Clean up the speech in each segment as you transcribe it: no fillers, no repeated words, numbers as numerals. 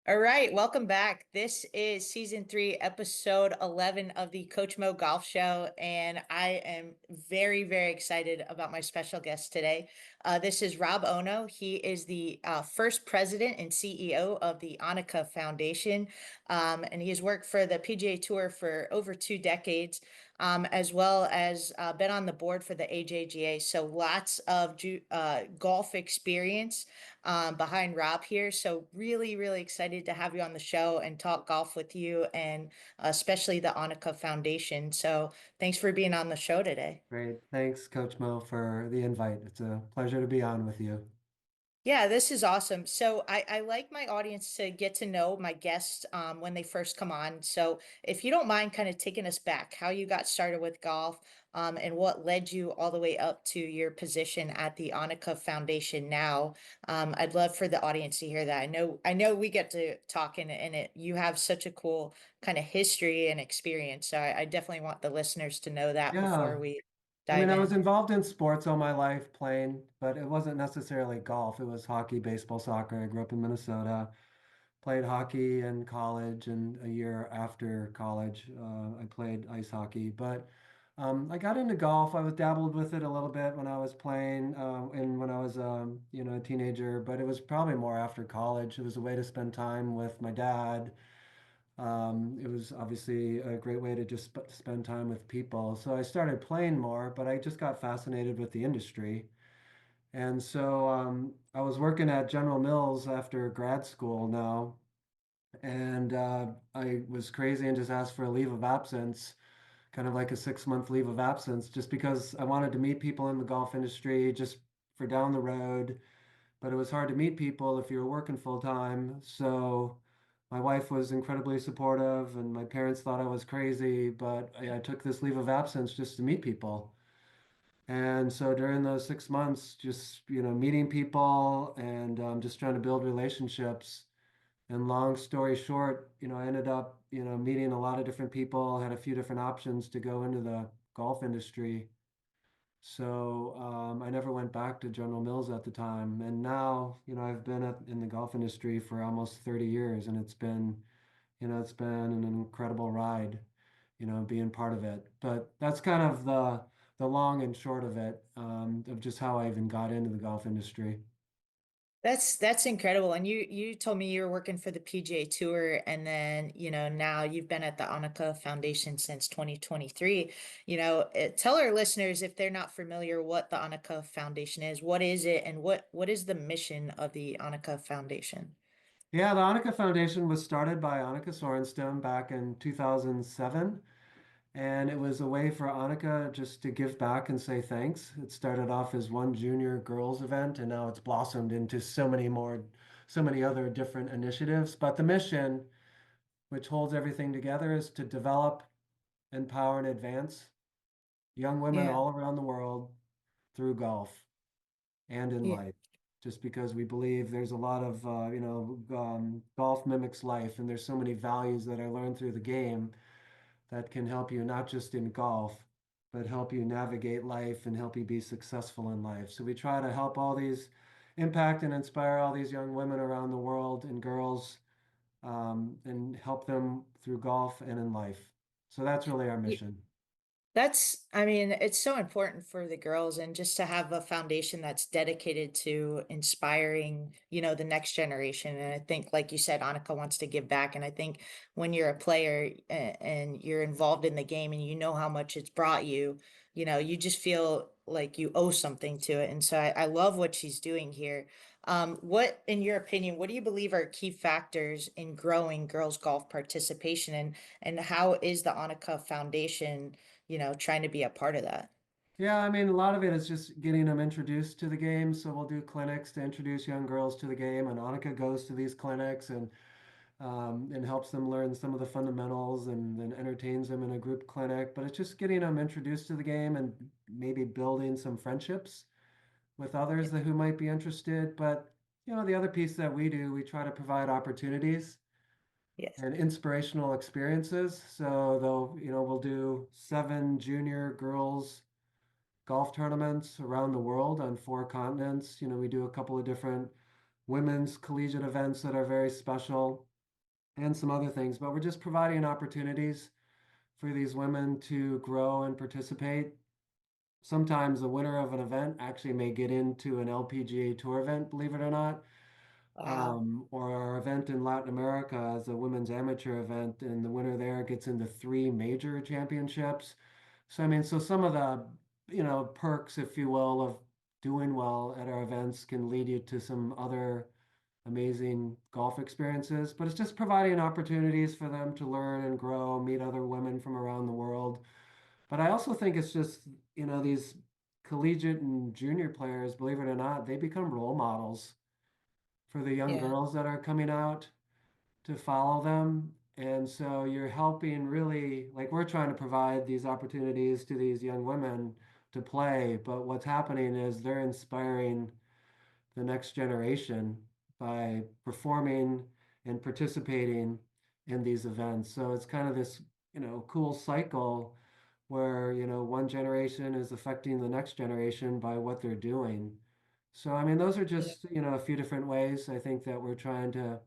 All right, welcome back. This is season 3, episode 11 of the Coach Mo Golf Show, and I am very, very excited about my special guest today. This is Rob Ohno. He is the first president and CEO of the Annika Foundation, and he has worked for the PGA Tour for over 2 decades, as well as been on the board for the AJGA. So lots of golf experience behind Rob here. So really, really excited to have you on the show and talk golf with you, and especially the Annika Foundation. So thanks for being on the show today. Great. Thanks, Coach Mo, for the invite. It's a pleasure to be on with you. Yeah, this is awesome. So I like my audience to get to know my guests when they first come on. So if you don't mind kind of taking us back, how you got started with golf, and what led you all the way up to your position at the Annika Foundation now. I'd love for the audience to hear that. I know we get to talk and you have such a cool kind of history and experience. So I definitely want the listeners to know that before Yeah. we I mean, dive I was in. involved in sports all my life playing, but it wasn't necessarily golf. It was hockey, baseball, soccer. I grew up in Minnesota, played hockey in college, and a year after college, I played ice hockey. But I got into golf. I was dabbled with it a little bit when I was playing, and when I was, a teenager. But it was probably more after college. It was a way to spend time with my dad. It was obviously a great way to just spend time with people. So I started playing more, but I just got fascinated with the industry. And so I was working at General Mills after grad school now, and I was crazy and just asked for a leave of absence, kind of like a 6 month leave of absence, just because I wanted to meet people in the golf industry just for down the road, but it was hard to meet people if you were working full time. So my wife was incredibly supportive, and my parents thought I was crazy, but I took this leave of absence just to meet people. And so during those 6 months, just meeting people and just trying to build relationships. And long story short, I ended up meeting a lot of different people, had a few different options to go into the golf industry. So I never went back to General Mills at the time. And now, I've been in the golf industry for almost 30 years, and it's been an incredible ride, being part of it. But that's kind of the long and short of it, of just how I even got into the golf industry. That's incredible. And you told me you were working for the PGA Tour, and then, now you've been at the Annika Foundation since 2023. Tell our listeners, if they're not familiar, what the Annika Foundation is. What is it, and what is the mission of the Annika Foundation? Yeah, the Annika Foundation was started by Annika Sörenstam back in 2007. And it was a way for Annika just to give back and say thanks. It started off as one junior girls event, and now it's blossomed into so many other different initiatives. But the mission, which holds everything together, is to develop, empower, and advance young women Yeah. all around the world through golf and in Yeah. life. Just because we believe there's a lot of, golf mimics life, and there's so many values that I learned through the game that can help you not just in golf, but help you navigate life and help you be successful in life. So we try to help all these impact and inspire all these young women around the world and girls, and help them through golf and in life. So that's really our mission. I mean, it's so important for the girls, and just to have a foundation that's dedicated to inspiring, the next generation. And I think, like you said, Annika wants to give back. And I think when you're a player and you're involved in the game and you know how much it's brought you, you just feel like you owe something to it. And so I love what she's doing here. What, in your opinion, what do you believe are key factors in growing girls golf participation, and how is the Annika Foundation, trying to be a part of that? Yeah, I mean, a lot of it is just getting them introduced to the game. So we'll do clinics to introduce young girls to the game, and Annika goes to these clinics and helps them learn some of the fundamentals and then entertains them in a group clinic. But it's just getting them introduced to the game and maybe building some friendships with others who might be interested. But the other piece that we do, we try to provide opportunities Yes. and inspirational experiences. So we'll do 7 junior girls golf tournaments around the world on 4 continents. We do a couple of different women's collegiate events that are very special. and some other things, but we're just providing opportunities for these women to grow and participate. Sometimes the winner of an event actually may get into an LPGA Tour event, believe it or not. Wow. Or our event in Latin America is a women's amateur event, and the winner there gets into three major championships. So, I mean, so some of the, perks, if you will, of doing well at our events can lead you to some other amazing golf experiences, but it's just providing opportunities for them to learn and grow, meet other women from around the world. But I also think it's just, these collegiate and junior players, believe it or not, they become role models for the young Yeah. girls that are coming out to follow them. And so you're helping really, like we're trying to provide these opportunities to these young women to play, but what's happening is they're inspiring the next generation by performing and participating in these events. So it's kind of this, cool cycle where, one generation is affecting the next generation by what they're doing. So, I mean, those are Yeah. just, a few different ways I think that we're trying to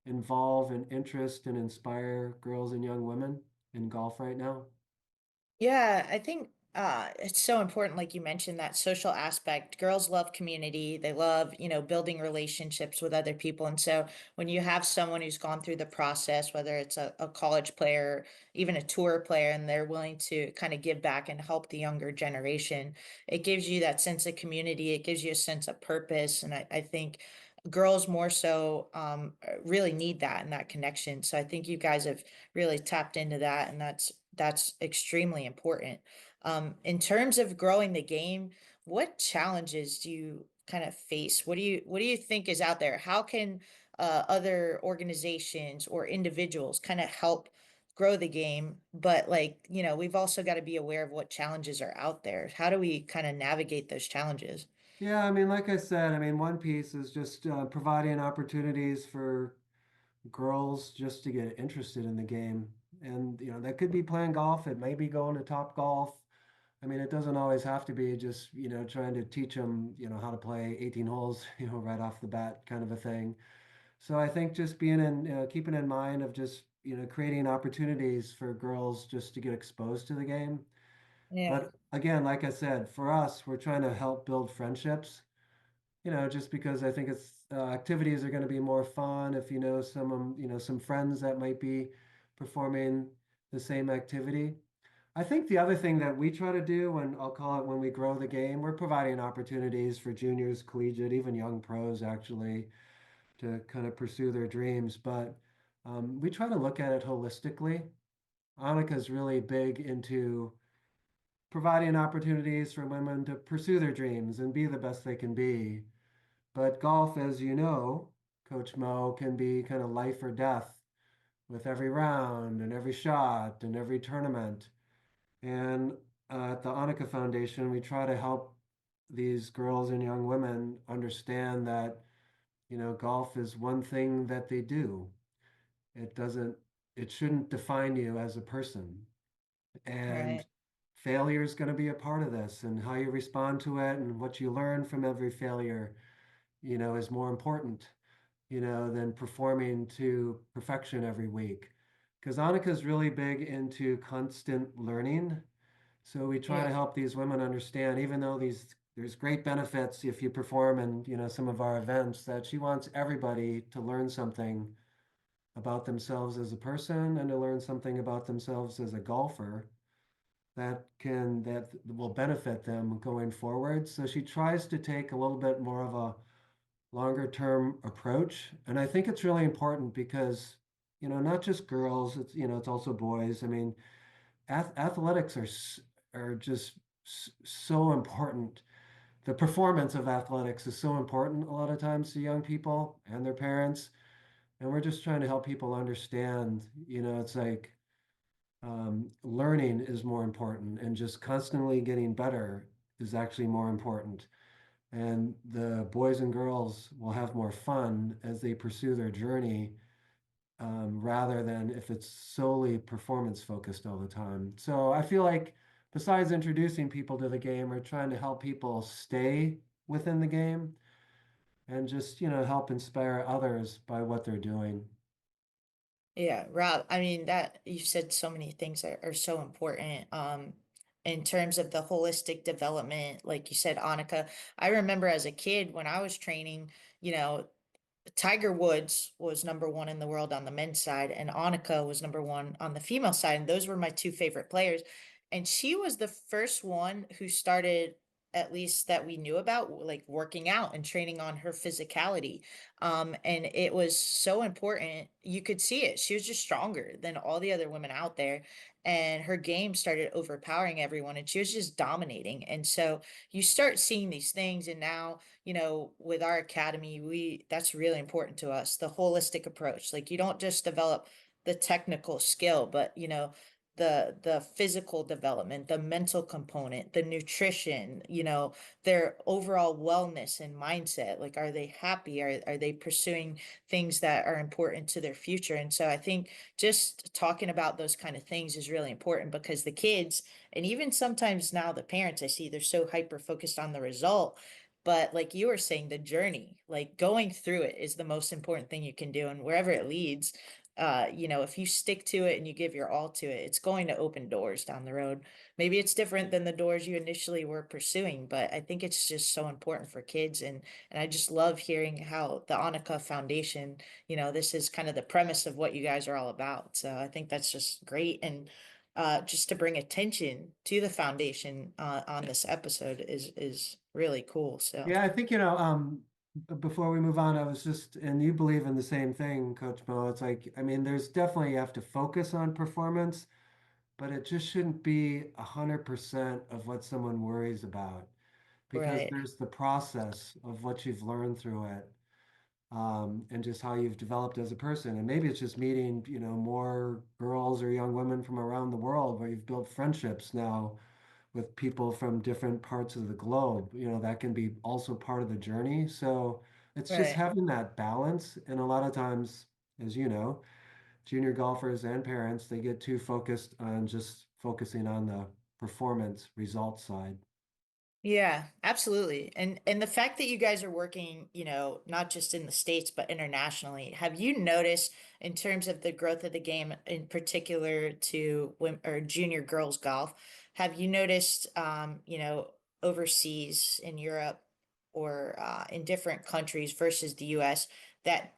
involve and interest and inspire girls and young women in golf right now. Yeah, I think it's so important, like you mentioned, that social aspect. Girls love community. They love, building relationships with other people. And so when you have someone who's gone through the process, whether it's a college player, even a tour player, and they're willing to kind of give back and help the younger generation, it gives you that sense of community. It gives you a sense of purpose. And I think girls more so really need that and that connection. So I think you guys have really tapped into that, and that's extremely important. In terms of growing the game, what challenges do you kind of face? What do you think is out there? How can other organizations or individuals kind of help grow the game? But like, we've also got to be aware of what challenges are out there. How do we kind of navigate those challenges? Yeah, I mean, like I said, I mean, one piece is just providing opportunities for girls just to get interested in the game. And, that could be playing golf. It may be going to Top Golf. I mean, it doesn't always have to be just, trying to teach them, how to play 18 holes, right off the bat kind of a thing. So I think just being in, keeping in mind of just, creating opportunities for girls just to get exposed to the game. Yeah, But again, like I said, for us, we're trying to help build friendships, just because I think it's activities are going to be more fun if you know some friends that might be performing the same activity. I think the other thing that we try to do, when I'll call it when we grow the game, we're providing opportunities for juniors, collegiate, even young pros actually to kind of pursue their dreams. But we try to look at it holistically. Annika's really big into providing opportunities for women to pursue their dreams and be the best they can be. But golf, as you know, Coach Mo, can be kind of life or death with every round and every shot and every tournament. And at the Annika Foundation, we try to help these girls and young women understand that, golf is one thing that they do. It doesn't, it shouldn't define you as a person. And right. failure is going to be a part of this, and how you respond to it and what you learn from every failure, is more important, than performing to perfection every week. Because Annika's really big into constant learning. So we try to Yeah. help these women understand, even though there's great benefits if you perform in, some of our events, that she wants everybody to learn something about themselves as a person and to learn something about themselves as a golfer that will benefit them going forward. So she tries to take a little bit more of a longer term approach. And I think it's really important because, not just girls, it's also boys. I mean, athletics are just so important. The performance of athletics is so important a lot of times to young people and their parents. And we're just trying to help people understand, it's like learning is more important and just constantly getting better is actually more important. And the boys and girls will have more fun as they pursue their journey, rather than if it's solely performance focused all the time. So I feel like besides introducing people to the game, we're trying to help people stay within the game and just, help inspire others by what they're doing. Yeah, Rob, I mean that you said so many things that are so important in terms of the holistic development. Like you said, Annika, I remember as a kid when I was training, you know, Tiger Woods was number one in the world on the men's side, and Annika was number one on the female side. And those were my two favorite players. And she was the first one who started, at least that we knew about, like working out and training on her physicality. And it was so important. You could see it. She was just stronger than all the other women out there. And her game started overpowering everyone, and she was just dominating. And so you start seeing these things, and now with our academy, that's really important to us, the holistic approach. Like you don't just develop the technical skill, but the physical development, the mental component, the nutrition, their overall wellness and mindset. Like, are they happy? Are they pursuing things that are important to their future? And so I think just talking about those kind of things is really important because the kids, and even sometimes now the parents I see, they're so hyper focused on the result. But like you were saying, the journey, like going through it is the most important thing you can do. And wherever it leads, if you stick to it and you give your all to it, it's going to open doors down the road. Maybe it's different than the doors you initially were pursuing, but I think it's just so important for kids. And I just love hearing how the Annika Foundation, this is kind of the premise of what you guys are all about. So I think that's just great. And just to bring attention to the foundation on this episode is really cool. So Yeah, I think, before we move on, I was just, and you believe in the same thing, Coach Mo. It's like, I mean, there's definitely, you have to focus on performance, but it just shouldn't be 100% of what someone worries about because right, there's the process of what you've learned through it, and just how you've developed as a person. And maybe it's just meeting, more girls or young women from around the world where you've built friendships now with people from different parts of the globe. That can be also part of the journey. So it's just right. having that balance. And a lot of times, as you know, junior golfers and parents, they get too focused on just focusing on the performance result side. Yeah, absolutely. And the fact that you guys are working, not just in the States but internationally, have you noticed in terms of the growth of the game in particular to women or junior girls golf, have you noticed overseas in Europe or in different countries versus the US that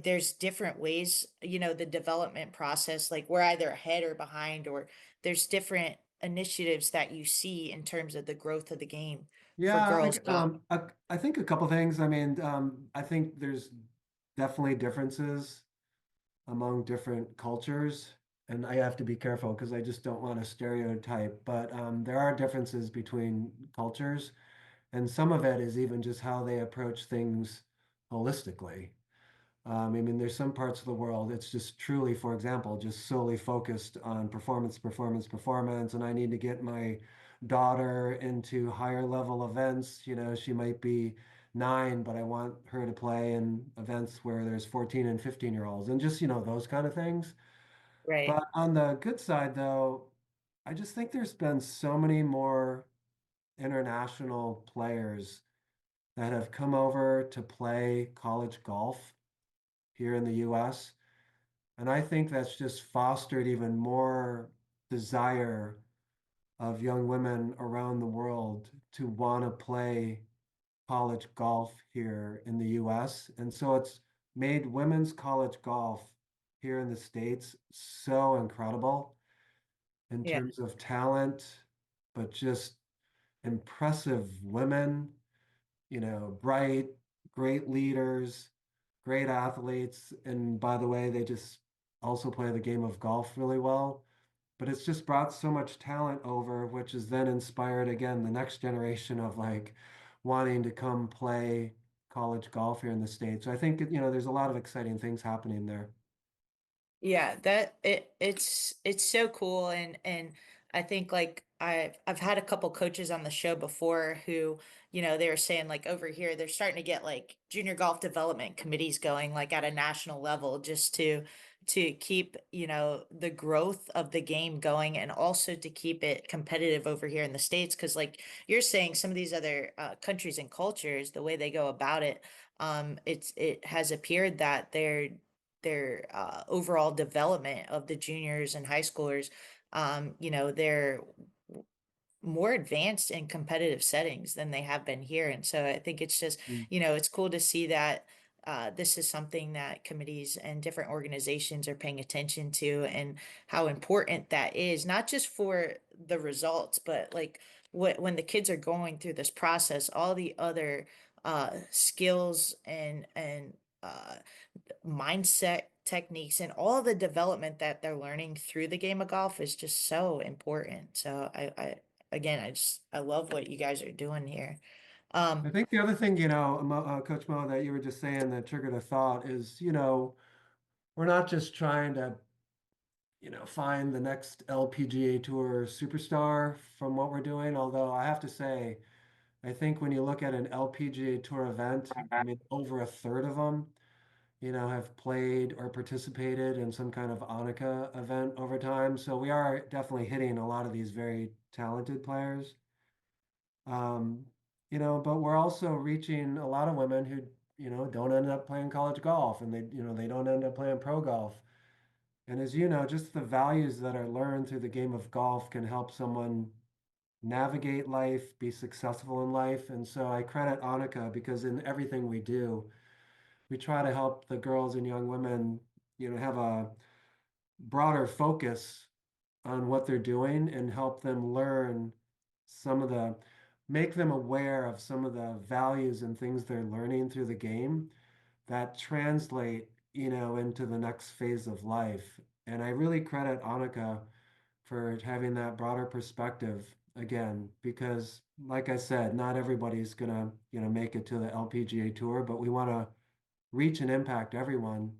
there's different ways, the development process, like we're either ahead or behind, or there's different initiatives that you see in terms of the growth of the game for Yeah, girls golf? I think a couple things. I mean, I think there's definitely differences among different cultures. And I have to be careful because I just don't want to stereotype, but there are differences between cultures. And some of it is even just how they approach things holistically. I mean, there's some parts of the world it's just truly, for example, just solely focused on performance, performance, performance. And I need to get my daughter into higher level events. She might be 9, but I want her to play in events where there's 14 and 15-year-olds and just, those kind of things. Right. But on the good side, though, I just think there's been so many more international players that have come over to play college golf here in the US. And I think that's just fostered even more desire of young women around the world to want to play college golf here in the US. And so it's made women's college golf here in the States so incredible in Yeah. terms of talent, but just impressive women, bright, great leaders, great athletes. And by the way, they just also play the game of golf really well. But it's just brought so much talent over, which has then inspired again the next generation of like wanting to come play college golf here in the States. So I think, there's a lot of exciting things happening there. Yeah, it's so cool. And I think like I've had a couple coaches on the show before who, they were saying like over here they're starting to get like junior golf development committees going like at a national level just to keep, the growth of the game going, and also to keep it competitive over here in the States. Because like you're saying, some of these other countries and cultures, the way they go about it, it has appeared that their overall development of the juniors and high schoolers. They're more advanced in competitive settings than they have been here. And so I think it's just, Mm. it's cool to see that this is something that committees and different organizations are paying attention to, and how important that is, not just for the results, but like when the kids are going through this process, all the other skills and mindset techniques and all the development that they're learning through the game of golf is just so important. So again, I love what you guys are doing here. I Um, think the other thing, Coach Mo, that you were just saying that triggered a thought is, we're not just trying to, find the next LPGA Tour superstar from what we're doing. Although I have to say, I think when you look at an LPGA Tour event, I mean, over a third of them, have played or participated in some kind of Annika event over time. So we are definitely hitting a lot of these very talented players. Um, but we're also reaching a lot of women who, don't end up playing college golf and they don't end up playing pro golf. And as you know, just the values that are learned through the game of golf can help someone navigate life, be successful in life. And so I credit Annika because in everything we do, we try to help the girls and young women, have a broader focus on what they're doing and help them learn some of the, make them aware of some of the values and things they're learning through the game that translate, into the next phase of life. And I really credit Annika for having that broader perspective again, because like I said, not everybody's gonna, make it to the LPGA tour, but we want to reach and impact everyone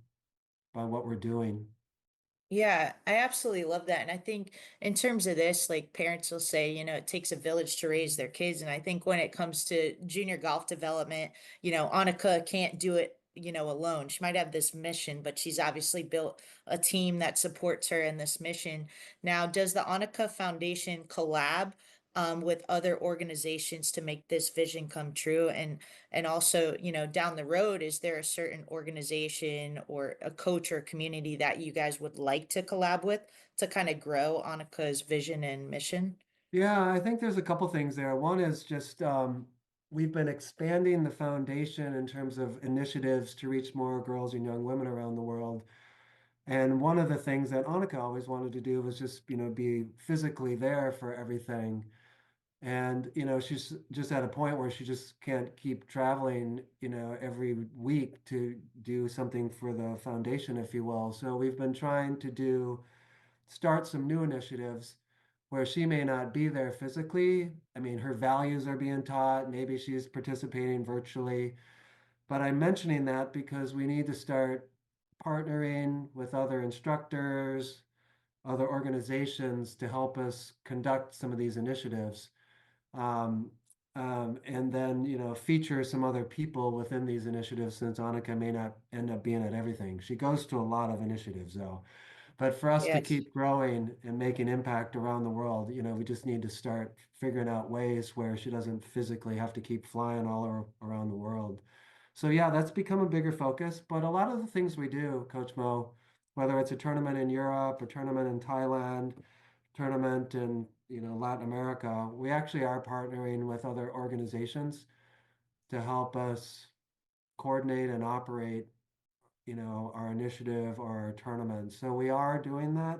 by what we're doing. Yeah, I absolutely love that. And I think in terms of this, like parents will say, it takes a village to raise their kids. And I think when it comes to junior golf development, Annika can't do it, alone. She might have this mission, but she's obviously built a team that supports her in this mission. Now, does the Annika Foundation collab with other organizations to make this vision come true? And also, down the road, is there a certain organization or a coach or community that you guys would like to collab with to kind of grow Annika's vision and mission? Yeah, I think there's a couple things there. One is just we've been expanding the foundation in terms of initiatives to reach more girls and young women around the world. And one of the things that Annika always wanted to do was just, be physically there for everything. And, she's just at a point where she just can't keep traveling, every week to do something for the foundation, if you will. So we've been trying to start some new initiatives where she may not be there physically. I mean, her values are being taught. Maybe she's participating virtually. But I'm mentioning that because we need to start partnering with other instructors, other organizations to help us conduct some of these initiatives. Um, and then, feature some other people within these initiatives since Annika may not end up being at everything. She goes to a lot of initiatives, though. But for us to Yes. keep growing and making impact around the world, we just need to start figuring out ways where she doesn't physically have to keep flying around the world. So yeah, that's become a bigger focus. But a lot of the things we do, Coach Mo, whether it's a tournament in Europe, a tournament in Thailand, tournament in, Latin America, we actually are partnering with other organizations to help us coordinate and operate, our initiative or our tournament. So we are doing that,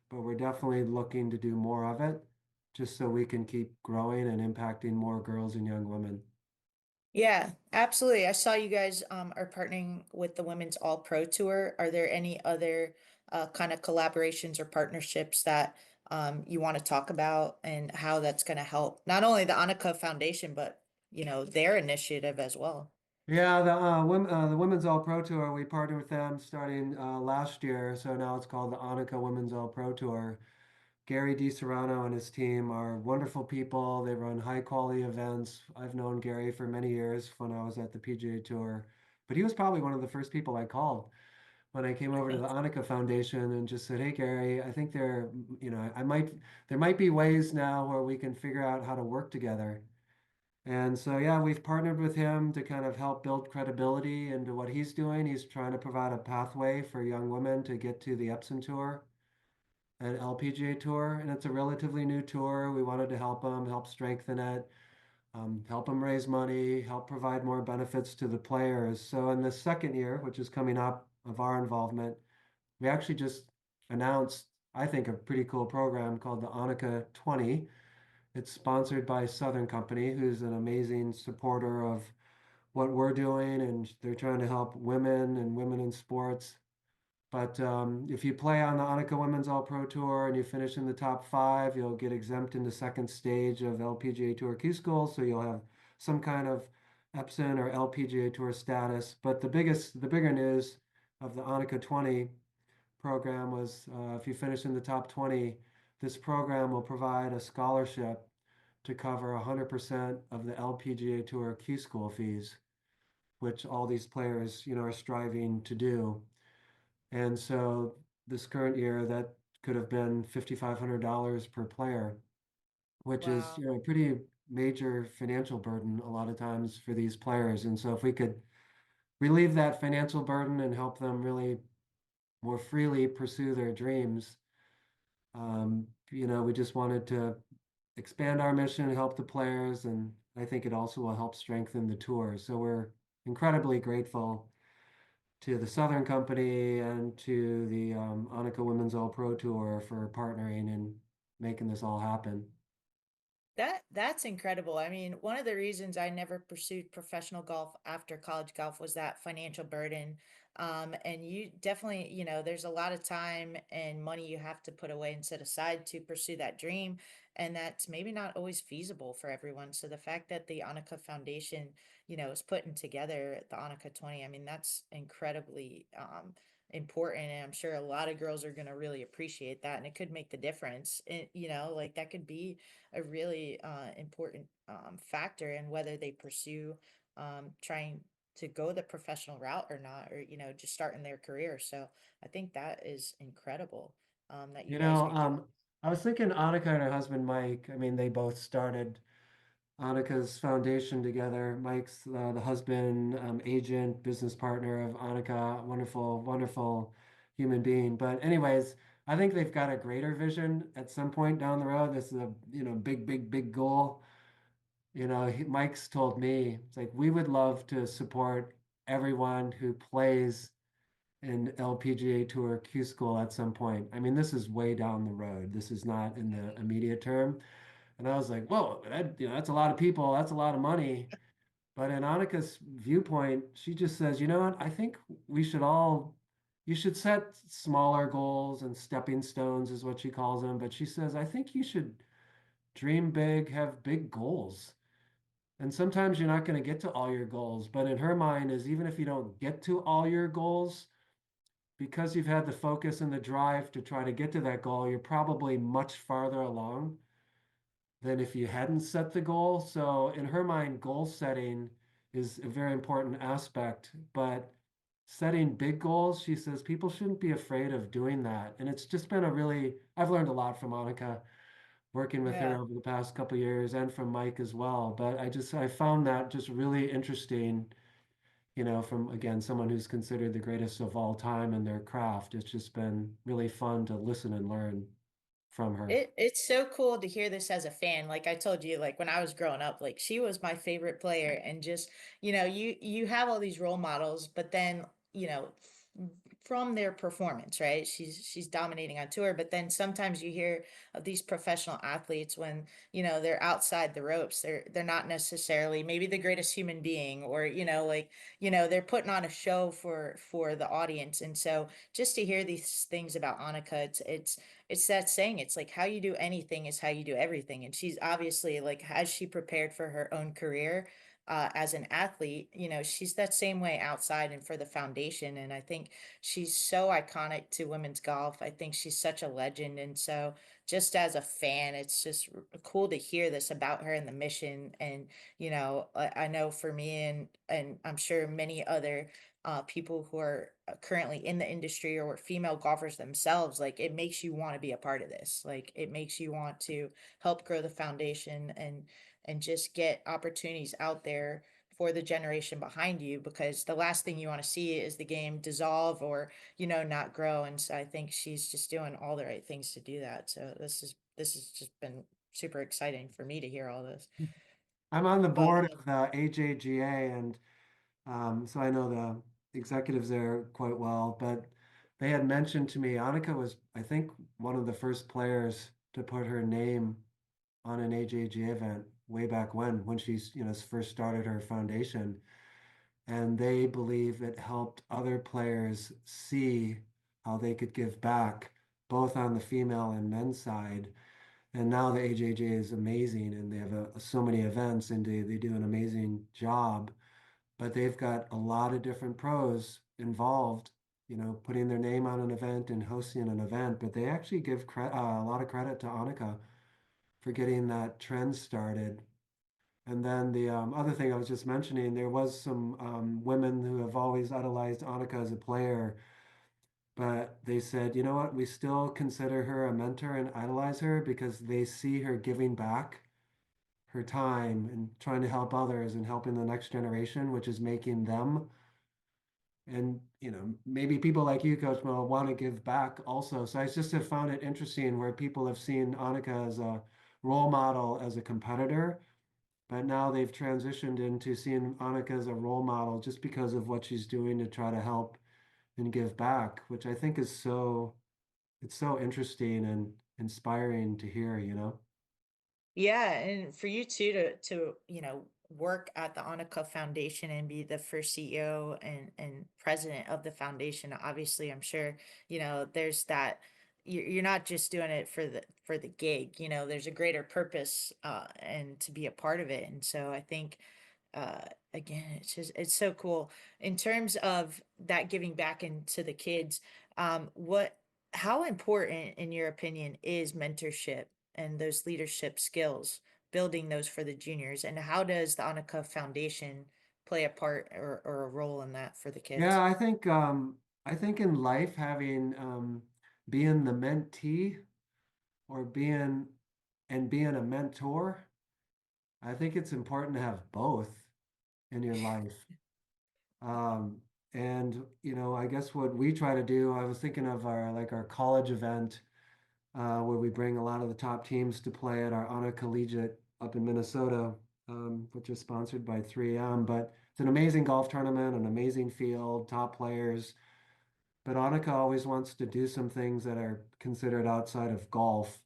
but we're definitely looking to do more of it just so we can keep growing and impacting more girls and young women. Yeah, absolutely. I saw you guys are partnering with the Women's All Pro Tour. Are there any other kind of collaborations or partnerships that you want to talk about, and how that's going to help not only the Annika Foundation, but their initiative as well? Yeah, the Women's All Pro Tour, we partnered with them starting last year. So now it's called the Annika Women's All Pro Tour. Gary DiSerrano and his team are wonderful people. They run high quality events. I've known Gary for many years when I was at the PGA Tour, but he was probably one of the first people I called when I came over to the Annika Foundation and just said, "Hey, Gary, I think there might be ways now where we can figure out how to work together." And so, yeah, we've partnered with him to kind of help build credibility into what he's doing. He's trying to provide a pathway for young women to get to the Epson Tour and LPGA Tour. And it's a relatively new tour. We wanted to help him, help strengthen it, help him raise money, help provide more benefits to the players. So, in the second year, which is coming up of our involvement, we actually just announced, I think, a pretty cool program called the Annika 20. It's sponsored by Southern Company, who's an amazing supporter of what we're doing, and they're trying to help women and women in sports. But if you play on the Annika Women's All Pro Tour and you finish in the top five, you'll get exempt in the second stage of LPGA Tour Q School, so you'll have some kind of Epson or LPGA Tour status. But the bigger news of the Annika 20 program was if you finish in the top 20, this program will provide a scholarship to cover 100% of the LPGA Tour Q School fees, which all these players, are striving to do. And so this current year, that could have been $5,500 per player, which is, Wow. a pretty major financial burden a lot of times for these players. And so if we could relieve that financial burden and help them really more freely pursue their dreams, we just wanted to expand our mission, help the players, and I think it also will help strengthen the tour. So we're incredibly grateful to the Southern Company and to the Annika Women's All Pro Tour for partnering and making this all happen. That's incredible. I mean, one of the reasons I never pursued professional golf after college golf was that financial burden. And you definitely, there's a lot of time and money you have to put away and set aside to pursue that dream. And that's maybe not always feasible for everyone. So the fact that the Annika Foundation, is putting together the Annika 20, I mean, that's incredibly important. And I'm sure a lot of girls are going to really appreciate that. And it could make the difference. Like that could be a really important factor in whether they pursue trying to go the professional route or not, or just starting their career. So I think that is incredible that you You guys know, are doing. I was thinking Annika and her husband Mike, I mean, they both started Annika's foundation together. Mike's the husband, agent, business partner of Annika, wonderful, wonderful human being. But anyways, I think they've got a greater vision at some point down the road. This is a, big, big, big goal. Mike's told me, it's like, we would love to support everyone who plays in LPGA Tour Q School at some point. I mean, this is way down the road. This is not in the immediate term. And I was like, whoa, that's a lot of people. That's a lot of money. But in Annika's viewpoint, she just says, you know what? I think we should all, you should set smaller goals and stepping stones is what she calls them. But she says, I think you should dream big, have big goals. And sometimes you're not going to get to all your goals. But in her mind is even if you don't get to all your goals, because you've had the focus and the drive to try to get to that goal, you're probably much farther along than if you hadn't set the goal. So in her mind, goal setting is a very important aspect. But setting big goals, she says people shouldn't be afraid of doing that. And it's just been I've learned a lot from Annika working with her Yeah. over the past couple of years and from Mike as well. But I found that just really interesting, from again, someone who's considered the greatest of all time in their craft. It's just been really fun to listen and learn from her. It's so cool to hear this as a fan. Like I told you, like when I was growing up, like she was my favorite player, and just you have all these role models, but then from their performance, right? She's dominating on tour, but then sometimes you hear of these professional athletes when they're outside the ropes. They're not necessarily maybe the greatest human being, or like they're putting on a show for the audience, and so just to hear these things about Annika, it's that saying, it's like how you do anything is how you do everything. And she's obviously like, has she prepared for her own career as an athlete, she's that same way outside and for the foundation. And I think she's so iconic to women's golf. I think she's such a legend. And so just as a fan, it's just cool to hear this about her and the mission. And, I know for me and I'm sure many other people who are currently in the industry or female golfers themselves, like it makes you want to be a part of this. Like it makes you want to help grow the foundation. And and just get opportunities out there for the generation behind you, because the last thing you want to see is the game dissolve or, not grow. And so I think she's just doing all the right things to do that. So this has just been super exciting for me to hear all this. I'm on the But board of the AJGA, and so I know the executives there quite well. But they had mentioned to me, Annika was, I think, one of the first players to put her name on an AJGA event way back when she's, first started her foundation. And they believe it helped other players see how they could give back, both on the female and men's side. And now the AJJ is amazing, and they have so many events, and they do an amazing job. But they've got a lot of different pros involved, putting their name on an event and hosting an event. But they actually give a lot of credit to Annika for getting that trend started. And then the other thing I was just mentioning, there was some women who have always idolized Annika as a player, but they said, you know what, we still consider her a mentor and idolize her because they see her giving back her time and trying to help others and helping the next generation, which is making them. And, maybe people like you, Coach Mo, want to give back also. So I just have found it interesting where people have seen Annika as a role model, as a competitor, but now they've transitioned into seeing Annika as a role model just because of what she's doing to try to help and give back, which I think is it's so interesting and inspiring to hear. yeah, and for you too to work at the Annika Foundation and be the first CEO and president of the foundation. Obviously, I'm sure there's that you're not just doing it for the gig. There's a greater purpose and to be a part of it. And so I think uh again, it's so cool in terms of that giving back into the kids. What How important, in your opinion, is mentorship and those leadership skills, building those for the juniors? And how does the Annika Foundation play a part or a role in that for the kids? Yeah, I think in life having being the mentee or being a mentor, I think it's important to have both in your life. Um, and I guess what we try to do, I was thinking of our college event where we bring a lot of the top teams to play at our Honor Collegiate up in Minnesota, which is sponsored by 3M. But it's an amazing golf tournament, an amazing field, top players. But Annika always wants to do some things that are considered outside of golf.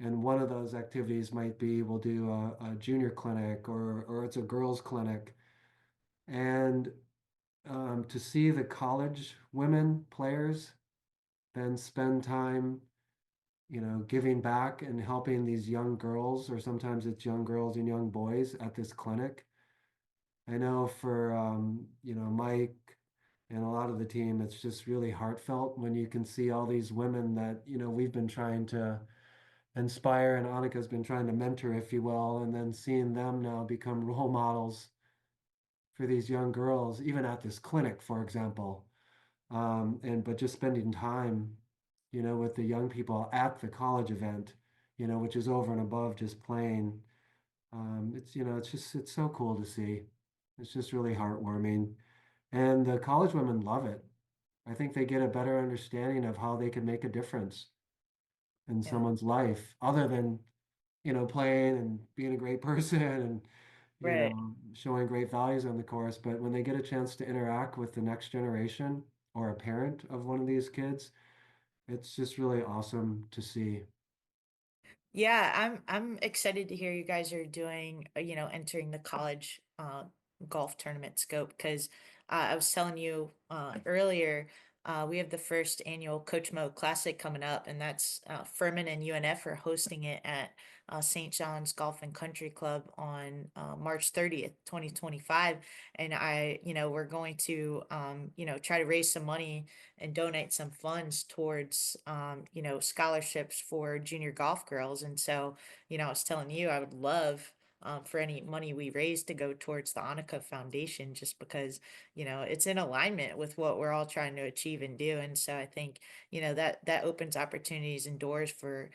And one of those activities might be we'll do a junior clinic or it's a girls' clinic. And to see the college women players then spend time giving back and helping these young girls, or sometimes it's young girls and young boys at this clinic. I know for Mike and a lot of the team, it's just really heartfelt when you can see all these women that we've been trying to inspire and Annika's been trying to mentor, if you will, and then seeing them now become role models for these young girls, even at this clinic, for example. And but just spending time, with the young people at the college event, which is over and above just playing. It's so cool to see. It's just really heartwarming. And the college women love it. I think they get a better understanding of how they can make a difference in Yeah, someone's life other than, playing and being a great person and, right. showing great values on the course. But when they get a chance to interact with the next generation or a parent of one of these kids, it's just really awesome to see. Yeah, I'm excited to hear you guys are doing, entering the college golf tournament scope, because I was telling you earlier, we have the first annual Coach Mo Classic coming up, and that's Furman and UNF are hosting it at St. John's Golf and Country Club on March 30th, 2025. And we're going to, try to raise some money and donate some funds towards scholarships for junior golf girls. And so I was telling you I would love for any money we raise to go towards the Annika Foundation, just because, it's in alignment with what we're all trying to achieve and do. And so I think, that opens opportunities and doors for,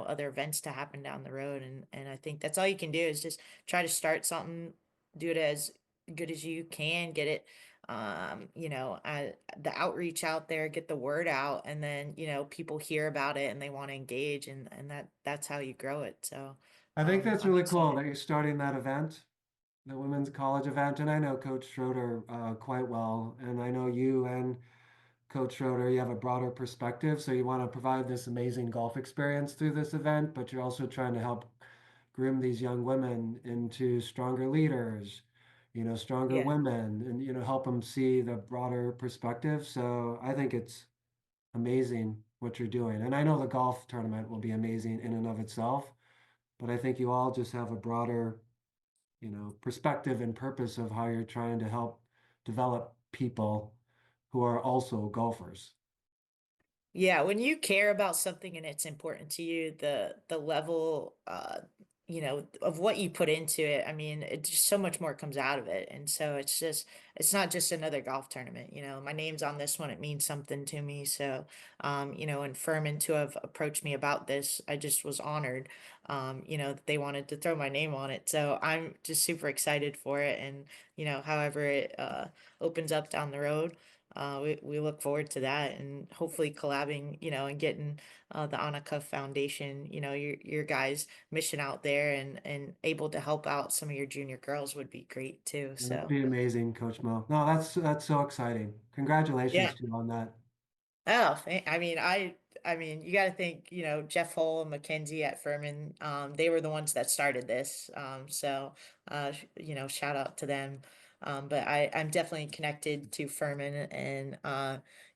other events to happen down the road. And I think that's all you can do is just try to start something, do it as good as you can, get it the outreach out there, get the word out, and then, people hear about it and they want to engage, and that's how you grow it. So I think that's I'm really cool excited. that you're starting that event, the women's college event. And I know Coach Schroeder quite well. And I know you and Coach Schroeder, you have a broader perspective. So you want to provide this amazing golf experience through this event, but you're also trying to help groom these young women into stronger leaders, stronger Yeah. women, and, help them see the broader perspective. So I think it's amazing what you're doing. And I know the golf tournament will be amazing in and of itself, but I think you all just have a broader, perspective and purpose of how you're trying to help develop people who are also golfers. Yeah, when you care about something and it's important to you, the level of what you put into it, I mean, it just so much more comes out of it. And so it's not just another golf tournament, my name's on this one, it means something to me. So and Furman to have approached me about this, I just was honored that they wanted to throw my name on it. So I'm just super excited for it. And however it opens up down the road, we look forward to that and hopefully collabing, and getting the Annika Foundation, your guys' mission out there and able to help out some of your junior girls would be great too. That'd So be amazing, Coach Mo. No, that's so exciting. yeah. Congratulations to you on that. Oh, I mean, you got to think, Jeff Hull and Mackenzie at Furman, they were the ones that started this. So, shout out to them. But I'm definitely connected to Furman, and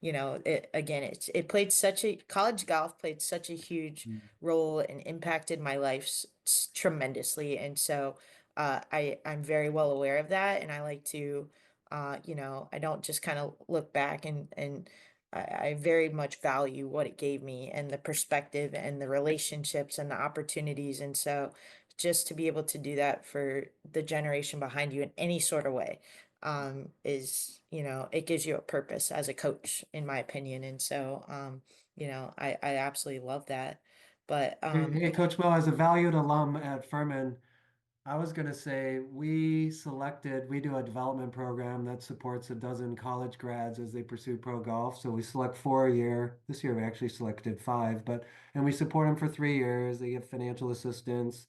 it played such a college golf played such a huge Mm. role and impacted my life tremendously. And so, I'm very well aware of that, and I like to, I don't just kind of look back and I very much value what it gave me and the perspective and the relationships and the opportunities. And so just to be able to do that for the generation behind you in any sort of way, is, it gives you a purpose as a coach, in my opinion. And so, I absolutely love that. But, Hey, Coach Mo, as a valued alum at Furman, I was going to say we do a development program that supports a dozen college grads as they pursue pro golf. So we select four a year. This year we actually selected five, and we support them for 3 years. They get financial assistance,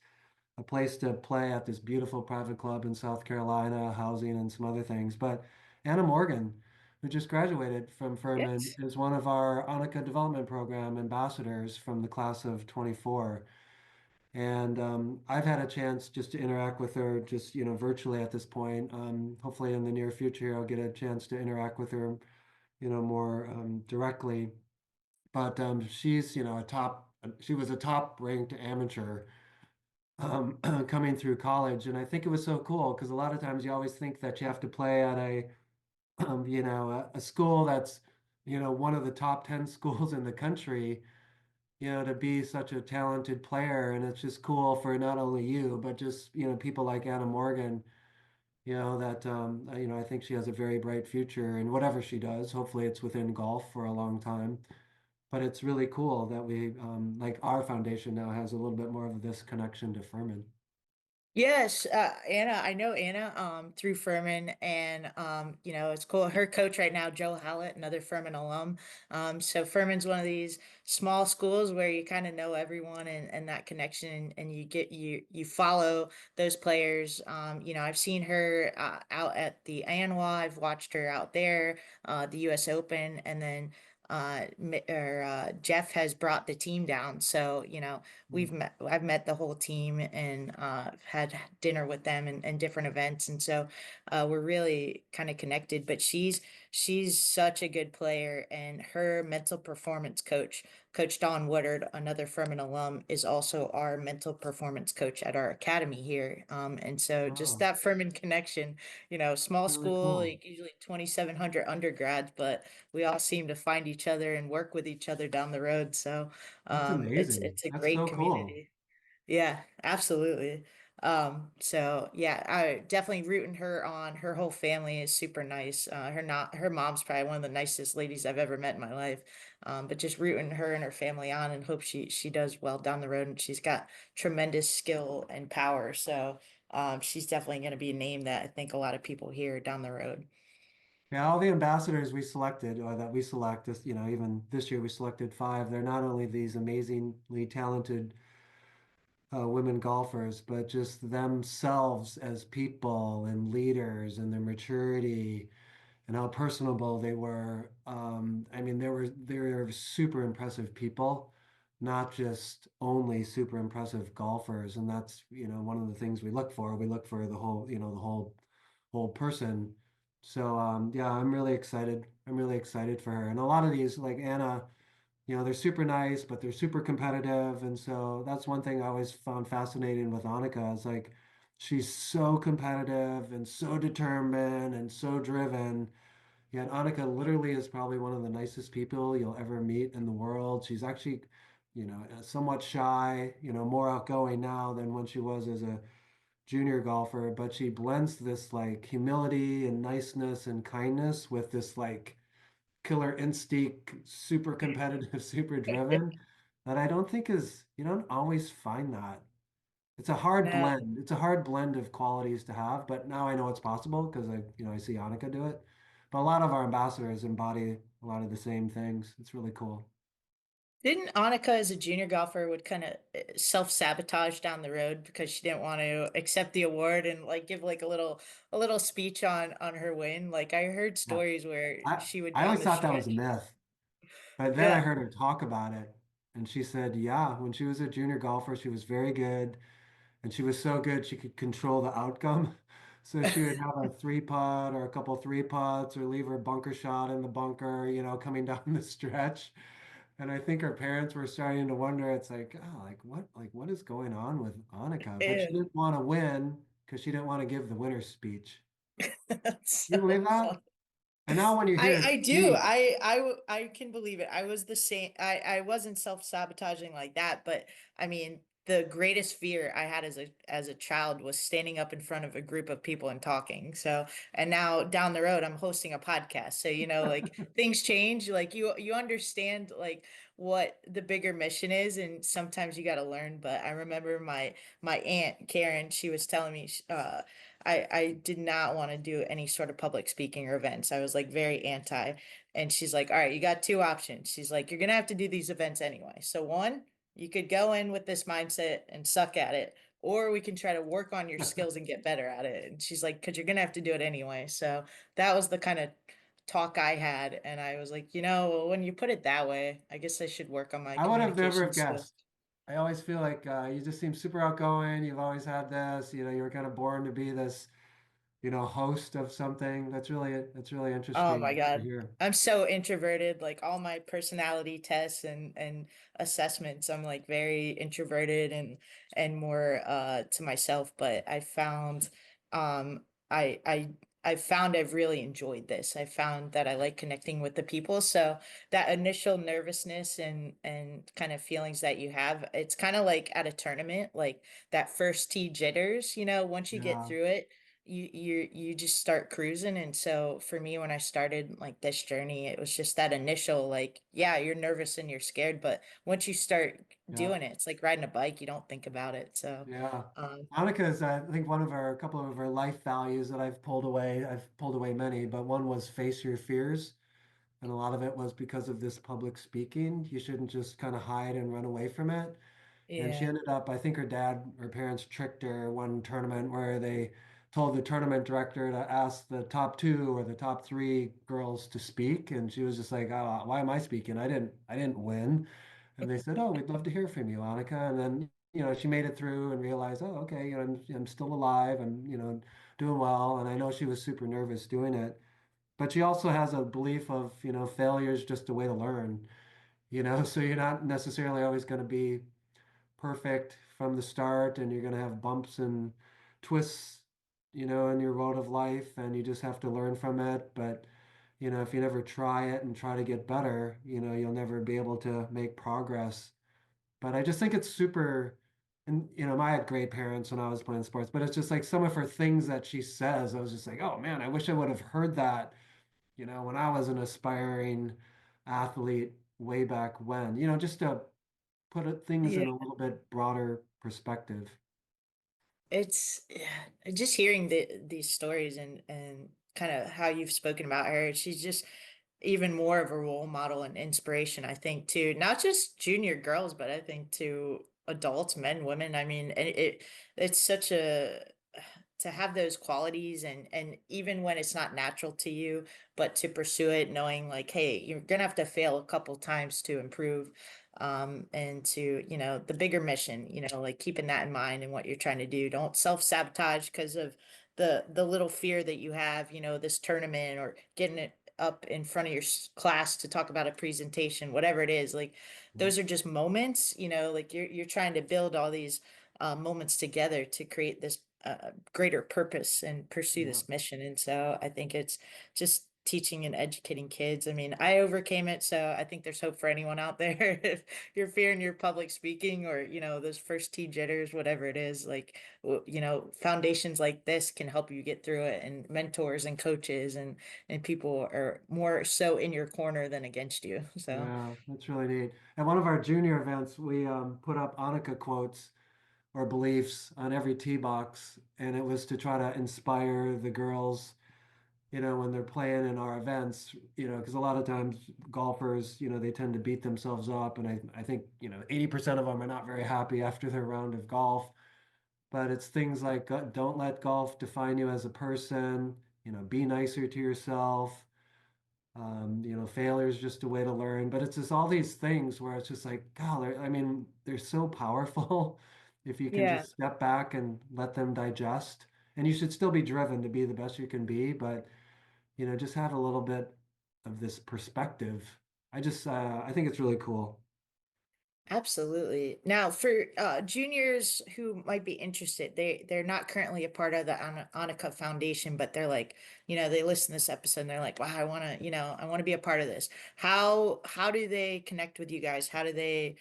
a place to play at this beautiful private club in South Carolina, housing and some other things. But Anna Morgan, who just graduated from Furman, yes, is one of our Annika Development Program ambassadors from the class of 24. And I've had a chance just to interact with her just, virtually at this point. Hopefully in the near future, I'll get a chance to interact with her, more directly. But she was a top ranked amateur coming through college. And I think it was so cool because a lot of times you always think that you have to play at a school that's, one of the top 10 schools in the country, to be such a talented player. And it's just cool for not only you, but just, people like Anna Morgan, I think she has a very bright future in whatever she does. Hopefully it's within golf for a long time. But it's really cool that like our foundation now has a little bit more of this connection to Furman. yes, Anna, I know Anna through Furman, and it's cool. Her coach right now, Joe Hallett, another Furman alum. So Furman's one of these small schools where you kind of know everyone, and that connection, and you follow those players. I've seen her out at the ANWA. I've watched her out there, the US Open, and then Jeff has brought the team down. So, I've met the whole team and had dinner with them and different events. And so we're really kind of connected. But she's such a good player, and her mental performance coach, Coach Don Woodard, another Furman alum, is also our mental performance coach at our academy here. And so just Oh, that Furman connection, small really school, cool. like usually 2,700 undergrads, but we all seem to find each other and work with each other down the road. So That's it's amazing. it's a That's great so cool. community. Yeah, absolutely. So yeah, I definitely rooting her on. Her whole family is super nice. Her mom's probably one of the nicest ladies I've ever met in my life. But just rooting her and her family on and hope she does well down the road. And she's got tremendous skill and power. So she's definitely going to be a name that I think a lot of people hear down the road. Yeah, all the ambassadors we selected, or that we select, this, even this year we selected five. They're not only these amazingly talented women golfers, but just themselves as people and leaders and their maturity and how personable they were. I mean, they were super impressive people, not just only super impressive golfers. And that's, one of the things we look for. We look for the whole, the whole person. So yeah, I'm really excited. I'm really excited for her. And a lot of these, like Anna, they're super nice, but they're super competitive. And so that's one thing I always found fascinating with Annika is like she's so competitive and so determined and so driven. Yet Annika literally is probably one of the nicest people you'll ever meet in the world. She's actually, somewhat shy, more outgoing now than when she was as a junior golfer, but she blends this like humility and niceness and kindness with this like killer instinct, super competitive, super driven that I don't think you don't always find that. It's a hard No. blend. It's a hard blend of qualities to have, but now I know it's possible because I see Annika do it. But a lot of our ambassadors embody a lot of the same things. It's really cool. Didn't Annika as a junior golfer would kind of self-sabotage down the road because she didn't want to accept the award and like give like a little speech on her win? Like I heard Yeah. stories where I she would I be on always the thought that was a stretch. myth. But then I Yeah. heard her talk about it, and she said, yeah, when she was a junior golfer, she was very good, and she was so good she could control the outcome. So she would have a three putt or a couple three putts or leave her bunker shot in the bunker, coming down the stretch. And I think her parents were starting to wonder, it's like, oh, like what is going on with Annika? But she Ew. didn't want to win because she didn't want to give the winner's speech. That's You believe so that? funny. And now when you hear I her I do. speak, I can believe it. I was the same. I wasn't self-sabotaging like that, but I mean, the greatest fear I had as a child was standing up in front of a group of people and talking. So, and now down the road, I'm hosting a podcast. So, like things change. Like you understand like what the bigger mission is, and sometimes you got to learn. But I remember my aunt Karen, she was telling me, I did not want to do any sort of public speaking or events. I was like very anti. And she's like, all right, you got two options. She's like, you're gonna have to do these events anyway. So one, you could go in with this mindset and suck at it, or we can try to work on your skills and get better at it. And she's like, because you're gonna have to do it anyway. So that was the kind of talk I had. And I was like, when you put it that way, I guess I should work on my I would have never communication have skills. guessed. I always feel like you just seem super outgoing. You've always had this, you were kind of born to be this, host of something. That's really Oh my interesting to God. hear. I'm so introverted. Like all my personality tests and assessments, I'm like very introverted and more to myself. But I found I've really enjoyed this. I found that I like connecting with the people. So that initial nervousness and kind of feelings that you have, it's kind of like at a tournament, like that first tee jitters, once you get Yeah, through it you just start cruising. And so for me when I started like this journey, it was just that initial like, yeah, you're nervous and you're scared, but once you start yeah, doing it, it's like riding a bike, you don't think about it. So yeah. um Monica's, I think, a couple of her life values that I've pulled away. I've pulled away many, but one was face your fears. And a lot of it was because of this public speaking. You shouldn't just kind of hide and run away from it. And she yeah. ended up, I think her parents tricked her one tournament where they told the tournament director to ask the top two or the top three girls to speak. And she was just like, oh, why am I speaking? I didn't win. And they said, oh, we'd love to hear from you, Annika. And then, she made it through and realized, oh, okay, I'm still alive. I'm, doing well. And I know she was super nervous doing it. But she also has a belief of, failure is just a way to learn, so you're not necessarily always going to be perfect from the start, and you're going to have bumps and twists, in your road of life, and you just have to learn from it. But, if you never try it and try to get better, you'll never be able to make progress. But I just think it's super And I had great parents when I was playing sports, but it's just like some of her things that she says, I was just like, oh man, I wish I would have heard that, when I was an aspiring athlete way back when, just to put things in a little bit broader perspective. It's yeah, just hearing these stories and kind of how you've spoken about her. She's just even more of a role model and inspiration, I think, to not just junior girls, but I think to adults, men, women. I mean, and it's such a to have those qualities and even when it's not natural to you, but to pursue it, knowing like, hey, you're gonna have to fail a couple times to improve. And to, the bigger mission, like keeping that in mind and what you're trying to do. Don't self-sabotage because of the little fear that you have, this tournament or getting it up in front of your class to talk about a presentation, whatever it is. Like those are just moments, like you're trying to build all these moments together to create this greater purpose and pursue Yeah. this mission. And so I think it's just teaching and educating kids. I mean, I overcame it, so I think there's hope for anyone out there. If you're fearing your public speaking or, those first tee jitters, whatever it is, like, foundations like this can help you get through it, and mentors and coaches and people are more so in your corner than against you. So, Yeah, that's really neat. At one of our junior events, we put up Annika quotes or beliefs on every tee box, and it was to try to inspire the girls, when they're playing in our events, because a lot of times golfers, they tend to beat themselves up, and I think, 80% of them are not very happy after their round of golf. But it's things like don't let golf define you as a person, be nicer to yourself. Failure is just a way to learn, but it's just all these things where it's just like, God, I mean, they're so powerful if you can yeah. just step back and let them digest. And you should still be driven to be the best you can be, but just have a little bit of this perspective. I think it's really cool. Absolutely. Now, for juniors who might be interested, they're not currently a part of the Annika Foundation, but they're like, they listen to this episode and they're like, wow, I want to be a part of this. How do they connect with you guys? How do they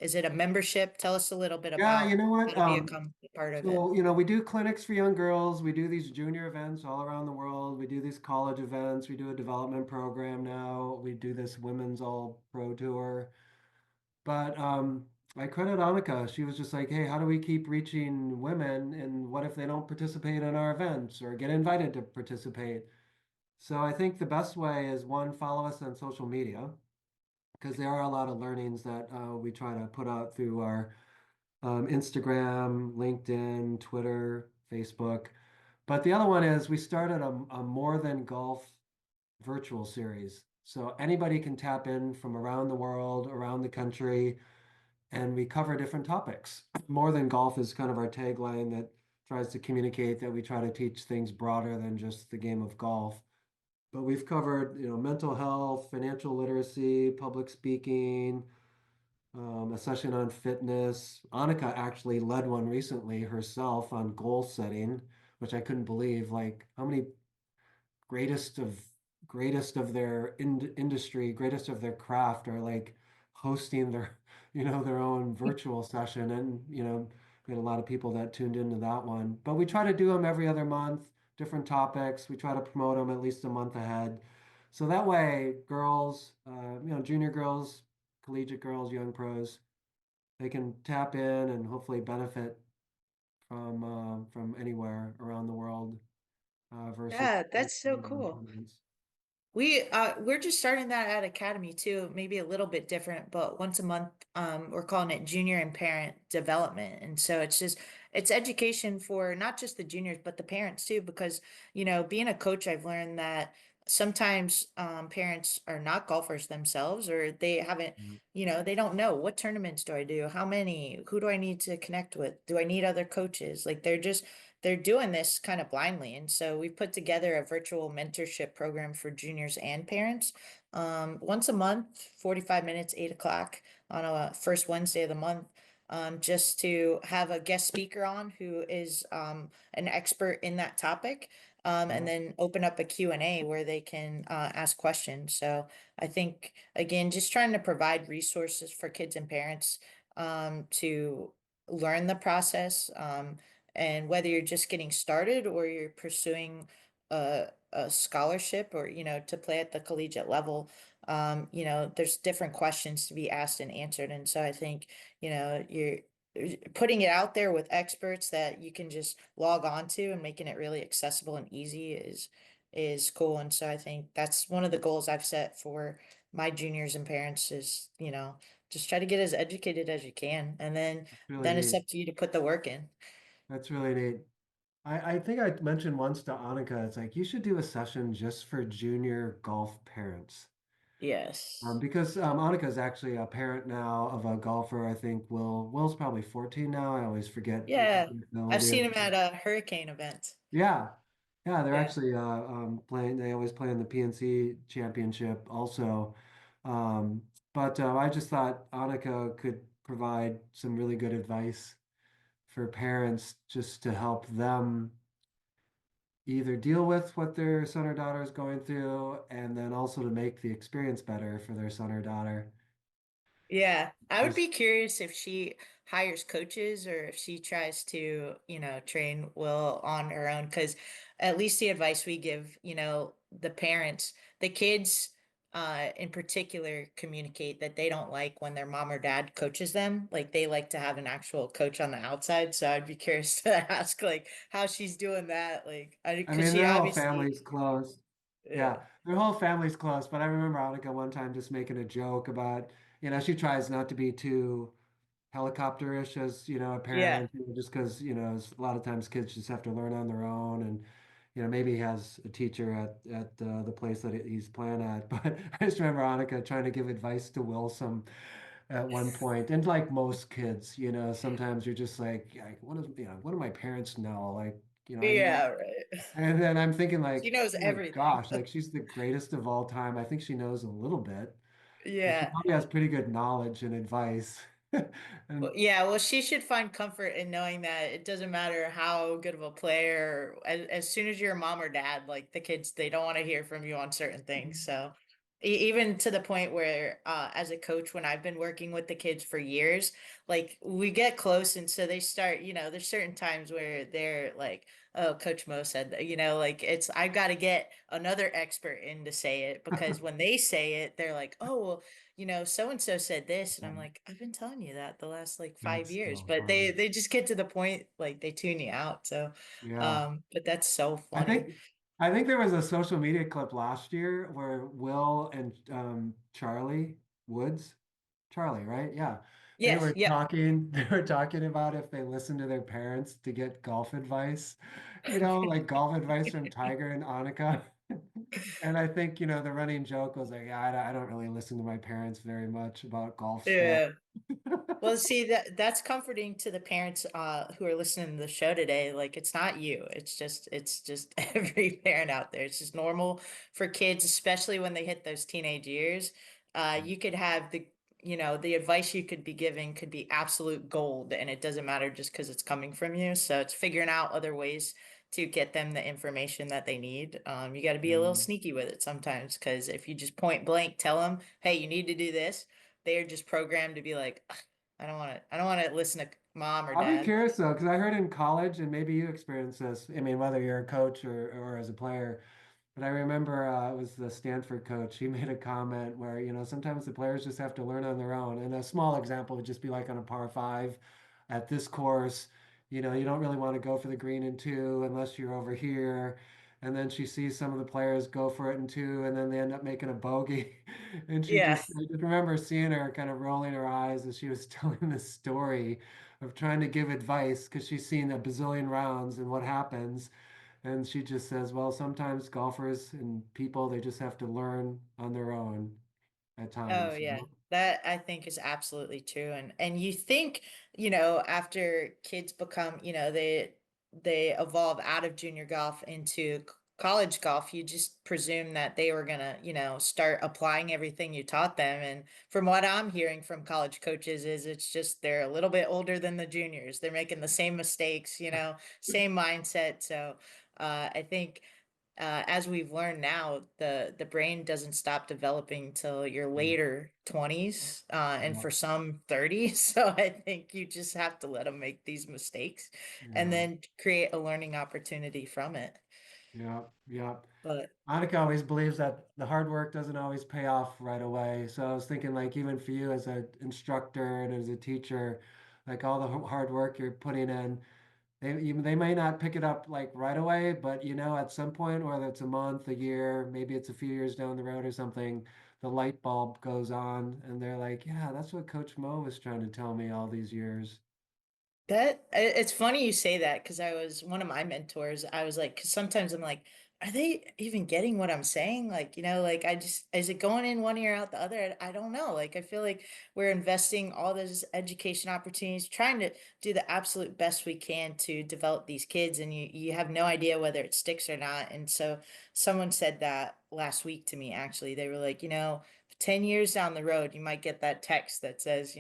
is it a membership? Tell us a little bit Yeah, you about know how what? to become a part of it. So, we do clinics for young girls. We do these junior events all around the world. We do these college events. We do a development program now. We do this women's all pro tour. But I credit Annika. She was just like, hey, how do we keep reaching women? And what if they don't participate in our events or get invited to participate? So I think the best way is one, follow us on social media because there are a lot of learnings that we try to put out through our Instagram, LinkedIn, Twitter, Facebook. But the other one is we started a More Than Golf virtual series. So anybody can tap in from around the world, around the country, and we cover different topics. More Than Golf is kind of our tagline that tries to communicate that we try to teach things broader than just the game of golf. But we've covered, mental health, financial literacy, public speaking, a session on fitness. Annika actually led one recently herself on goal setting, which I couldn't believe. Like how many greatest of greatest of their industry, greatest of their craft are like hosting their, their own virtual session. And, we had a lot of people that tuned into that one. But we try to do them every other month, different topics. We try to promote them at least a month ahead. So that way, girls, junior girls, collegiate girls, young pros, they can tap in and hopefully benefit from anywhere around the world versus Yeah, that's so in cool. tournaments. We're just starting that at Academy too, maybe a little bit different, but once a month, we're calling it junior and parent development. And so it's education for not just the juniors, but the parents too, because, being a coach, I've learned that sometimes parents are not golfers themselves, or they haven't, they don't know what tournaments do I do, how many, who do I need to connect with? Do I need other coaches? Like they're doing this kind of blindly. And so we've put together a virtual mentorship program for juniors and parents. Once a month, 45 minutes, 8 o'clock on a first Wednesday of the month. Just to have a guest speaker on who is an expert in that topic, and Yeah. then open up a Q&A where they can ask questions. So I think, again, just trying to provide resources for kids and parents to learn the process. And whether you're just getting started or you're pursuing a scholarship or, to play at the collegiate level, there's different questions to be asked and answered. And so I think, you're putting it out there with experts that you can just log on to and making it really accessible and easy is cool. And so I think that's one of the goals I've set for my juniors and parents is, just try to get as educated as you can. And then Really then it's neat. up to you to put the work in. That's really neat. I think I mentioned once to Annika, it's like you should do a session just for junior golf parents. Yes. Because Annika is actually a parent now of a golfer. I think Will's probably 14 now. I always forget Yeah. how old I've he seen is. him at a hurricane event. Yeah. Yeah, they're Yeah. actually playing, they always play in the PNC championship also. But I just thought Annika could provide some really good advice for parents just to help them either deal with what their son or daughter is going through and then also to make the experience better for their son or daughter. Yeah, I would Just be curious if she hires coaches or if she tries to, train Will on her own. Because at least the advice we give, the parents, the kids, in particular, communicate that they don't like when their mom or dad coaches them. Like they like to have an actual coach on the outside. So I'd be curious to ask, like, how she's doing that. Like, I because mean, she their whole obviously, family's close. yeah, Yeah, their whole family's close. But I remember Annika one time just making a joke about, she tries not to be too helicopterish as, a yeah, parent, just because, a lot of times kids just have to learn on their own. And, maybe he has a teacher at the place that he's playing at. But I just remember Annika trying to give advice to Wilson at one point. And like most kids, sometimes you're just like, what do my parents know? Like, yeah, right. and then I'm thinking She like, knows oh my everything. gosh, like she's the greatest of all time. I think she knows a little bit. And she Yeah. probably has pretty good knowledge and advice. Well, And yeah, well, she should find comfort in knowing that it doesn't matter how good of a player, as soon as you're a mom or dad, like the kids, they don't want to hear from you on certain things. So even to the point where, as a coach, when I've been working with the kids for years, like we get close, and so they start, there's certain times where they're like, "Oh, Coach Mo said that," like I've got to get another expert in to say it because when they say it, they're like, "Oh, well, so and so said this," and I'm like, I've been telling you that the last like five that's years, so but they funny. they just get to the point like they tune you out. So, Yeah. but that's so I funny. think I think there was a social media clip last year where Will and Charlie Woods, Charlie, right? Yeah. They Yes, were yep. talking, they were talking about if they listened to their parents to get golf advice, like golf advice from Tiger and Annika. And I think, the running joke was like, yeah, I don't really listen to my parents very much about golf stuff. Yeah. Well, see that's comforting to the parents who are listening to the show today. Like it's not you. It's just every parent out there. It's just normal for kids, especially when they hit those teenage years. You could have the advice you could be giving could be absolute gold, and it doesn't matter just because it's coming from you. So it's figuring out other ways to get them the information that they need. You got to be a little Yeah. sneaky with it sometimes because if you just point blank tell them, "Hey, you need to do this," they're just programmed to be like, I don't want to listen to mom or I'll be dad. curious though, because I heard in college, and maybe you experienced this. I mean, whether you're a coach or as a player, but I remember it was the Stanford coach. He made a comment where, sometimes the players just have to learn on their own. And a small example would just be like on a par five at this course, you don't really want to go for the green in two unless you're over here. And then she sees some of the players go for it in two, and then they end up making a bogey. And Yeah. I just remember seeing her kind of rolling her eyes as she was telling this story of trying to give advice because she's seen a bazillion rounds and what happens. And she just says, well, sometimes golfers and people, they just have to learn on their own at Oh times. yeah. That I think is absolutely true. And you think, after kids become, they evolve out of junior golf into college golf, you just presume that they were gonna, start applying everything you taught them. And from what I'm hearing from college coaches is it's just they're a little bit older than the juniors. They're making the same mistakes, same mindset. So I think as we've learned now, the brain doesn't stop developing till your Mm. later 20s, and Yeah, for some 30s. So I think you just have to let them make these mistakes and yeah, then create a learning opportunity from it. yeah, yeah. But Annika always believes that the hard work doesn't always pay off right away. So I was thinking, like, even for you as an instructor and as a teacher, like all the hard work you're putting in, they may not pick it up like right away, but at some point, whether it's a month, a year, maybe it's a few years down the road or something, the light bulb goes on, and they're like, "Yeah, that's what Coach Mo was trying to tell me all these years." it's funny you say that because I was one of my mentors. I was like, because sometimes I'm like, are they even getting what I'm saying? Like, like I just, is it going in one ear out the other? I don't know. Like, I feel like we're investing all those education opportunities, trying to do the absolute best we can to develop these kids, and you have no idea whether it sticks or not. And so someone said that last week to me, actually. They were like, 10 years down the road, you might get that text that says,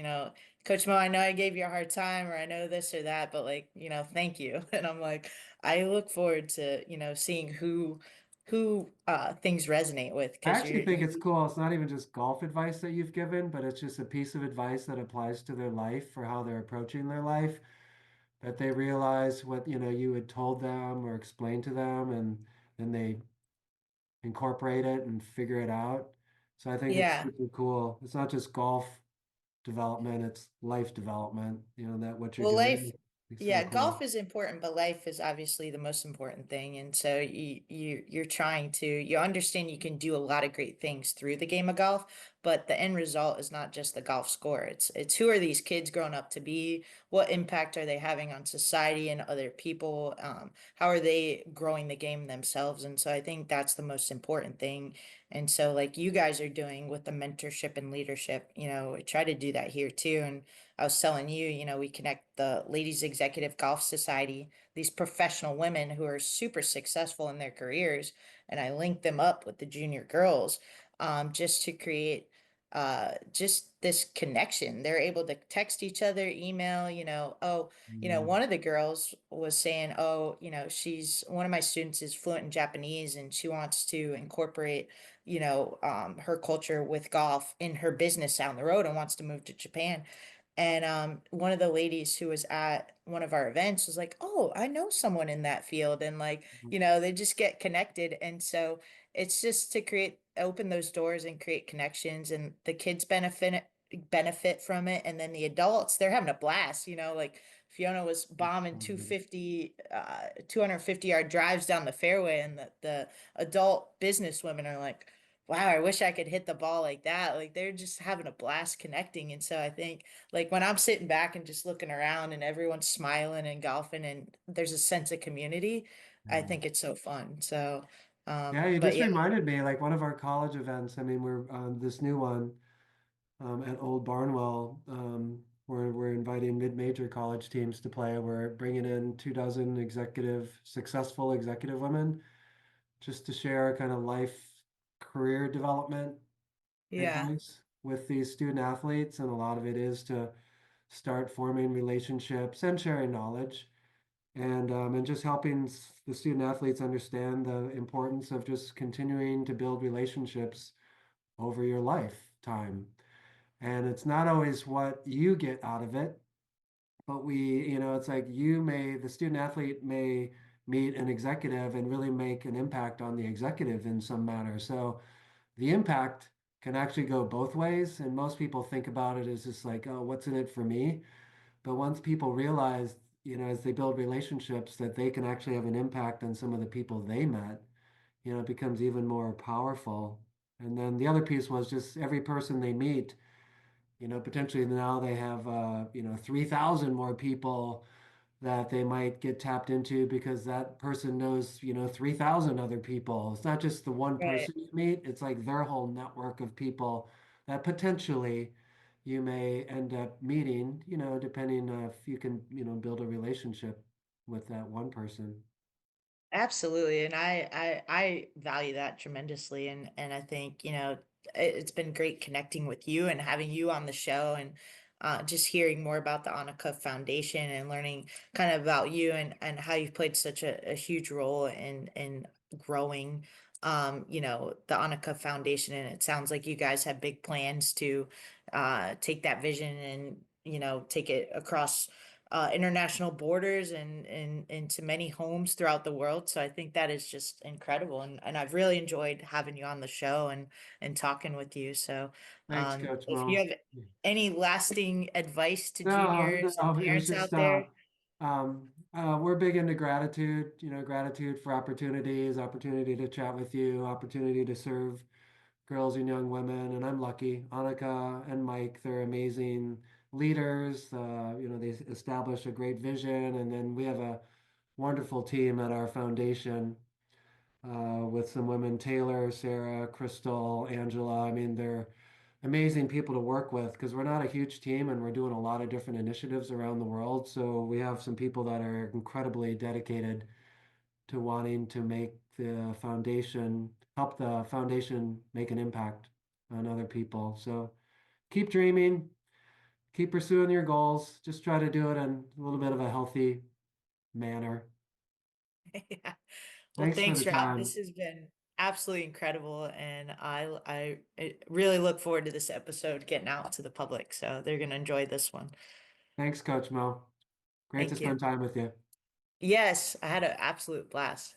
Coach Mo, I know I gave you a hard time or I know this or that, but like, thank you. And I'm like, I look forward to, seeing who things resonate with I because actually think it's cool. It's not even just golf advice that you've given, but it's just a piece of advice that applies to their life for how they're approaching their life, that they realize what, you had told them or explained to them, and then they incorporate it and figure it out. So I think it's yeah. super cool. It's not just golf development, it's life development, that what you're Well, life, doing is so yeah, golf cool. is important, but life is obviously the most important thing. And so you're trying to you understand you can do a lot of great things through the game of golf, but the end result is not just the golf score. It's who are these kids growing up to be? What impact are they having on society and other people? How are they growing the game themselves? And so I think that's the most important thing. And so like you guys are doing with the mentorship and leadership, try to do that here too. And I was telling you, we connect the Ladies Executive Golf Society, these professional women who are super successful in their careers, and I link them up with the junior girls, just to create just this connection. They're able to text each other, email, oh, Mm, one of the girls was saying, oh, she's one of my students is fluent in Japanese and she wants to incorporate, her culture with golf in her business down the road and wants to move to Japan. And one of the ladies who was at one of our events was like, "Oh, I know someone in that field." And like, they just get connected. And so it's just to open those doors and create connections, and the kids benefit from it. And then the adults, they're having a blast, like Fiona was bombing mhm. 250-yard drives down the fairway, and the adult business women are like, wow, I wish I could hit the ball like that. Like they're just having a blast connecting. And so I think like when I'm sitting back and just looking around and everyone's smiling and golfing and there's a sense of community, I Yeah. think it's so fun. So, Yeah, you but just yeah, reminded me, like one of our college events. I mean, we're this new one at Old Barnwell. We're inviting mid-major college teams to play. We're bringing in 24 successful executive women, just to share kind of life, career development yeah, advice with these student athletes. And a lot of it is to start forming relationships and sharing knowledge, and just helping the student athletes understand the importance of just continuing to build relationships over your lifetime. And it's not always what you get out of it, but it's like the student athlete may meet an executive and really make an impact on the executive in some manner. So the impact can actually go both ways. And most people think about it as just like, oh, what's in it for me? But once people realize, as they build relationships, that they can actually have an impact on some of the people they met, it becomes even more powerful. And then the other piece was just every person they meet, potentially now they have, 3,000 more people that they might get tapped into because that person knows, 3,000 other people. It's not just the one right. person you meet, it's like their whole network of people that potentially you may end up meeting, depending if you can, build a relationship with that one person. Absolutely. And I value that tremendously. And I think, it's been great connecting with you and having you on the show and just hearing more about the Annika Foundation and learning kind of about you and how you've played such a huge role in growing, the Annika Foundation. And it sounds like you guys have big plans to take that vision and, take it across international borders and into many homes throughout the world. So I think that is just incredible. And I've really enjoyed having you on the show and talking with you. So Thanks, Coach if you Mo. have any lasting advice to No, juniors and no, it was parents just out there. we're big into gratitude, gratitude for opportunities, opportunity to chat with you, opportunity to serve girls and young women. And I'm lucky. Annika and Mike, they're amazing leaders. They establish a great vision, and then we have a wonderful team at our foundation with some women, Taylor, Sarah, Crystal, Angela. I mean, they're amazing people to work with because we're not a huge team and we're doing a lot of different initiatives around the world. So we have some people that are incredibly dedicated to wanting to make the foundation, help the foundation make an impact on other people. So keep dreaming, keep pursuing your goals. Just try to do it in a little bit of a healthy manner. Yeah. Well, Thanks for the thanks, Rob. time. This has been absolutely incredible, and I really look forward to this episode getting out to the public. So they're gonna enjoy this one. Thanks, Coach Mo. Great to Thank you. spend time with you. Yes, I had an absolute blast.